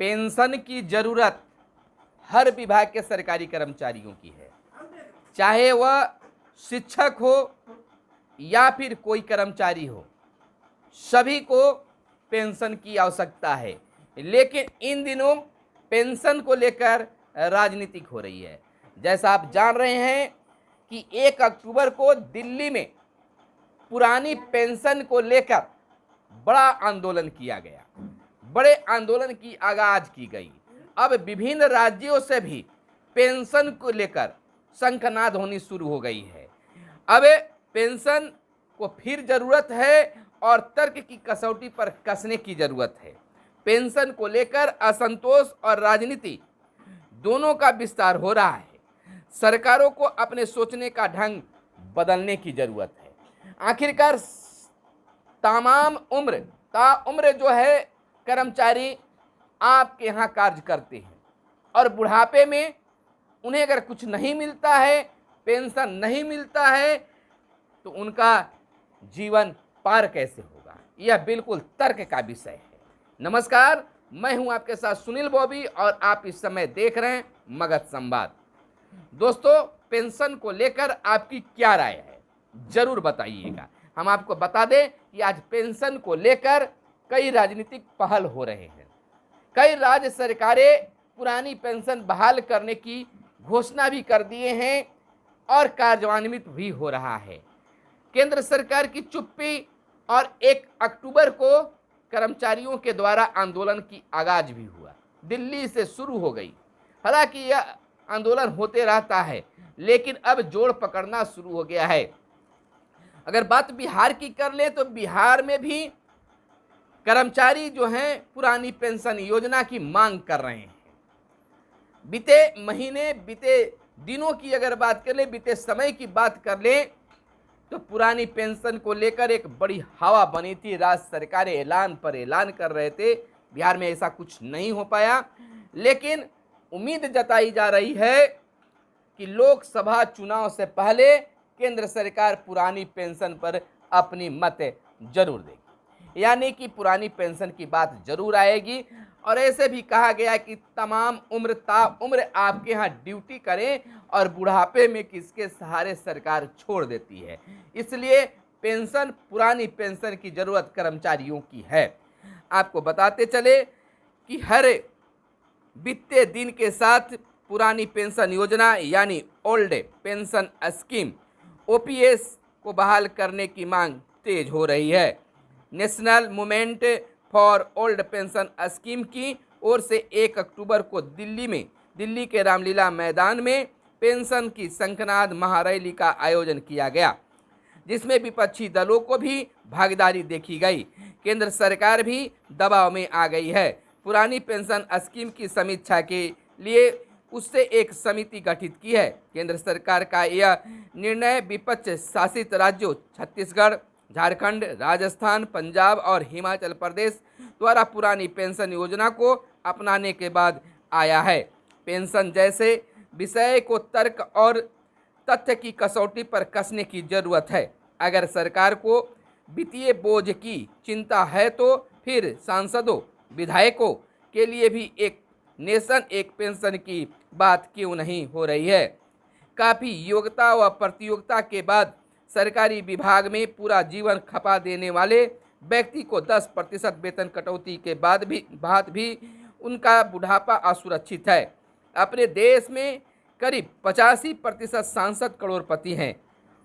Pension की जरूरत हर विभाग के सरकारी कर्मचारियों की है, चाहे वह शिक्षक हो या फिर कोई कर्मचारी हो, सभी को पेंशन की आवश्यकता है। लेकिन इन दिनों पेंशन को लेकर राजनीतिक हो रही है। जैसा आप जान रहे हैं कि 1 अक्टूबर को दिल्ली में पुरानी पेंशन को लेकर बड़ा आंदोलन किया गया, बड़े आंदोलन की आगाज की गई। अब विभिन्न राज्यों से भी पेंशन को लेकर शंखनाद होनी शुरू हो गई है। अब पेंशन को फिर जरूरत है और तर्क की कसौटी पर कसने की जरूरत है। पेंशन को लेकर असंतोष और राजनीति दोनों का विस्तार हो रहा है। सरकारों को अपने सोचने का ढंग बदलने की जरूरत है। आखिरकार तमाम उम्र जो है कर्मचारी आपके यहाँ कार्य करते हैं और बुढ़ापे में उन्हें अगर कुछ नहीं मिलता है, पेंशन नहीं मिलता है, तो उनका जीवन पार कैसे होगा? यह बिल्कुल तर्क का विषय है। नमस्कार, मैं हूं आपके साथ सुनील बॉबी और आप इस समय देख रहे हैं मगध संवाद। दोस्तों, पेंशन को लेकर आपकी क्या राय है, जरूर बताइएगा। हम आपको बता दें कि आज पेंशन को लेकर कई राजनीतिक पहल हो रहे हैं। कई राज्य सरकारें पुरानी पेंशन बहाल करने की घोषणा भी कर दिए हैं और कार्यान्वित भी हो रहा है। केंद्र सरकार की चुप्पी और 1 अक्टूबर को कर्मचारियों के द्वारा आंदोलन की आगाज भी हुआ, दिल्ली से शुरू हो गई। हालांकि यह आंदोलन होते रहता है, लेकिन अब जोर पकड़ना शुरू हो गया है। अगर बात बिहार की कर ले तो बिहार में भी कर्मचारी जो हैं पुरानी पेंशन योजना की मांग कर रहे हैं। बीते महीने, बीते दिनों की अगर बात कर ले, बीते समय की बात कर ले, तो पुरानी पेंशन को लेकर एक बड़ी हवा बनी थी। राज्य सरकारें ऐलान पर ऐलान कर रहे थे। बिहार में ऐसा कुछ नहीं हो पाया, लेकिन उम्मीद जताई जा रही है कि लोकसभा चुनाव से पहले केंद्र सरकार पुरानी पेंशन पर अपनी मत जरूर देगी, यानी कि पुरानी पेंशन की बात जरूर आएगी। और ऐसे भी कहा गया कि तमाम उम्र आपके यहाँ ड्यूटी करें और बुढ़ापे में किसके सहारे सरकार छोड़ देती है। इसलिए पेंशन, पुरानी पेंशन की जरूरत कर्मचारियों की है। आपको बताते चले कि हर बीते दिन के साथ पुरानी पेंशन योजना यानी ओल्ड पेंशन स्कीम ओपीएस को बहाल करने की मांग तेज हो रही है। National movement for old pension scheme की ओर से 1 अक्टूबर को दिल्ली के रामलीला मैदान में पेंशन की शंखनाद महारैली का आयोजन किया गया, जिसमें विपक्षी दलों को भी भागीदारी देखी गई। केंद्र सरकार भी दबाव में आ गई है। पुरानी पेंशन स्कीम की समीक्षा के लिए उससे एक समिति गठित की है। केंद्र सरकार का यह निर्णय विपक्ष शासित राज्यों छत्तीसगढ़, झारखंड, राजस्थान, पंजाब और हिमाचल प्रदेश द्वारा पुरानी पेंशन योजना को अपनाने के बाद आया है। पेंशन जैसे विषय को तर्क और तथ्य की कसौटी पर कसने की जरूरत है। अगर सरकार को वित्तीय बोझ की चिंता है तो फिर सांसदों, विधायकों के लिए भी एक नेशन एक पेंशन की बात क्यों नहीं हो रही है। काफ़ी योग्यता व प्रतियोगिता के बाद सरकारी विभाग में पूरा जीवन खपा देने वाले व्यक्ति को 10% वेतन कटौती के बाद भी उनका बुढ़ापा असुरक्षित है। अपने देश में करीब 85% सांसद करोड़पति हैं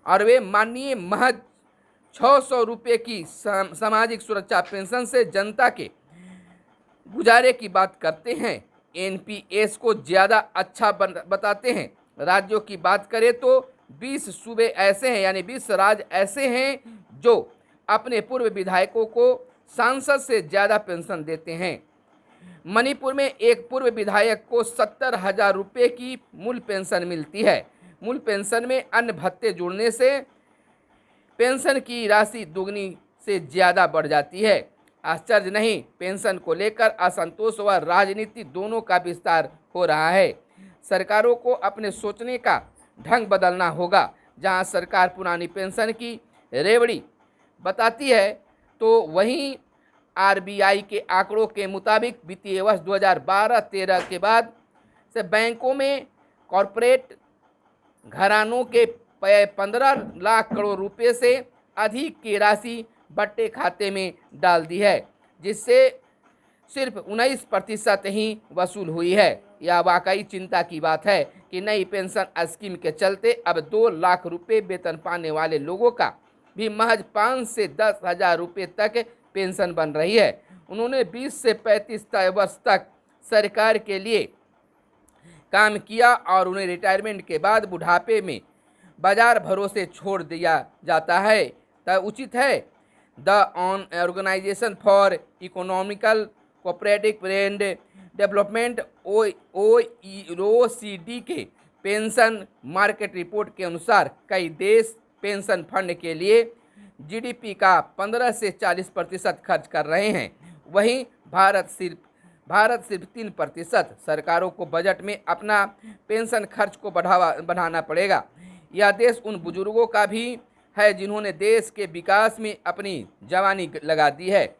और वे माननीय महज 600 रुपये की सामाजिक सुरक्षा पेंशन से जनता के गुजारे की बात करते हैं। एनपीएस को ज़्यादा अच्छा बताते हैं। राज्यों की बात करें तो 20 सूबे ऐसे हैं, यानी 20 राज्य ऐसे हैं जो अपने पूर्व विधायकों को सांसद से ज़्यादा पेंशन देते हैं। मणिपुर में एक पूर्व विधायक को 70,000 रुपये की मूल पेंशन मिलती है। मूल पेंशन में अन्य भत्ते जुड़ने से पेंशन की राशि दुगनी से ज़्यादा बढ़ जाती है। आश्चर्य नहीं, पेंशन को लेकर असंतोष व राजनीति दोनों का विस्तार हो रहा है। सरकारों को अपने सोचने का ढंग बदलना होगा। जहां सरकार पुरानी पेंशन की रेवड़ी बताती है तो वहीं आरबीआई के आंकड़ों के मुताबिक वित्तीय वर्ष 2012-13 के बाद से बैंकों में कॉरपोरेट घरानों के 15 लाख करोड़ रुपए से अधिक की राशि बट्टे खाते में डाल दी है, जिससे सिर्फ 19% ही वसूल हुई है। यह वाकई चिंता की बात है कि नई पेंशन स्कीम के चलते अब 2 लाख रुपए वेतन पाने वाले लोगों का भी महज 5 से 10 हजार रुपये तक पेंशन बन रही है। उन्होंने 20 से 35 वर्ष तक सरकार के लिए काम किया और उन्हें रिटायरमेंट के बाद बुढ़ापे में बाजार भरोसे छोड़ दिया जाता है, तब उचित है। The organisation for economical cooperative and development OECD के पेंशन मार्केट रिपोर्ट के अनुसार कई देश पेंशन फंड के लिए जीडीपी का 15 से 40% खर्च कर रहे हैं। वहीं भारत सिर्फ 3%। सरकारों को बजट में अपना पेंशन खर्च को बढ़ाना पड़ेगा। यह देश उन बुजुर्गों का भी है जिन्होंने देश के विकास में अपनी जवानी लगा दी है।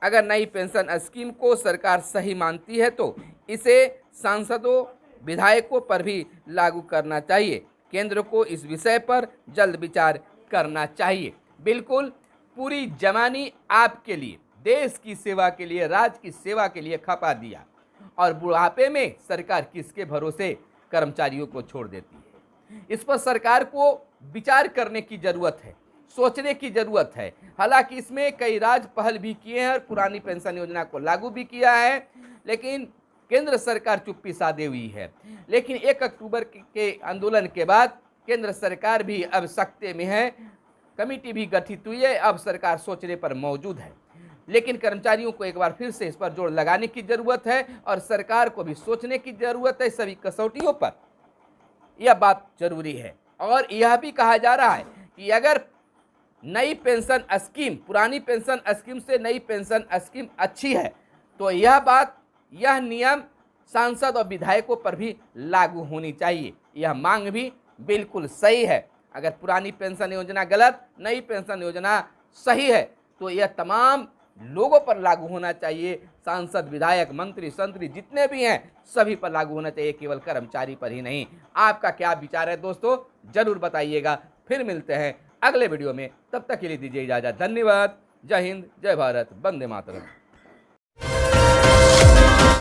अगर नई पेंशन स्कीम को सरकार सही मानती है तो इसे सांसदों विधायकों पर भी लागू करना चाहिए। केंद्र को इस विषय पर जल्द विचार करना चाहिए। बिल्कुल पूरी जवानी आपके लिए, देश की सेवा के लिए, राज्य की सेवा के लिए खपा दिया और बुढ़ापे में सरकार किसके भरोसे कर्मचारियों को छोड़ देती है। इस पर सरकार को विचार करने की जरूरत है, सोचने की जरूरत है। हालांकि इसमें कई राज्य पहल भी किए हैं और पुरानी पेंशन योजना को लागू भी किया है, लेकिन केंद्र सरकार चुप्पी साधे हुई है। लेकिन 1 अक्टूबर के आंदोलन के बाद केंद्र सरकार भी अब सख्ते में है, कमेटी भी गठित हुई है, अब सरकार सोचने पर मौजूद है। लेकिन कर्मचारियों को एक बार फिर से इस पर जोर लगाने की जरूरत है और सरकार को भी सोचने की जरूरत है सभी कसौटियों पर। यह बात जरूरी है। और यह भी कहा जा रहा है कि अगर नई पेंशन स्कीम, पुरानी पेंशन स्कीम से नई पेंशन स्कीम अच्छी है तो यह नियम सांसद और विधायकों पर भी लागू होनी चाहिए। यह मांग भी बिल्कुल सही है। अगर पुरानी पेंशन योजना गलत, नई पेंशन योजना सही है तो यह तमाम लोगों पर लागू होना चाहिए। सांसद, विधायक, मंत्री, संतरी जितने भी हैं सभी पर लागू होना चाहिए, केवल कर्मचारी पर ही नहीं। आपका क्या विचार है दोस्तों, जरूर बताइएगा। फिर मिलते हैं अगले वीडियो में, तब तक के लिए दीजिए इजाजत। धन्यवाद। जय हिंद, जय भारत, वंदे मातरम।